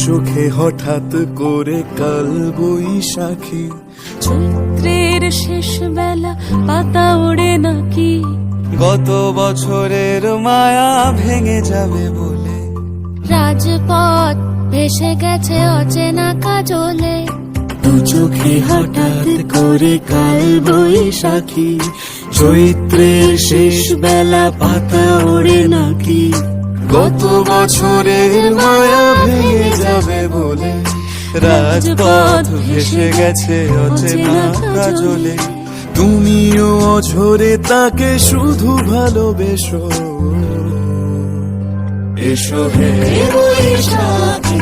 চোখে হঠাৎ করে কাল বৈশাখী, চৈত্রের শেষ বেলা পাতা ওড়ে নাকি, গত বছরের মায়া ভেঙে যাবে বলে, রাজপথ ভেসে গেছে অচেনা কাজলে, দু চোখে হঠাৎ করে কাল বৈশাখী, চৈত্রের শেষ বেলা পাতা ওড়ে নাকি, গত বছরের মায়া ভেঙে যাবে বলে, রাজপথ ভেসে গেছে অচেনা কাজলে, তুমিও অঝরে তাকে শুধু ভালোবেসো। এসো হে বৈশাখী,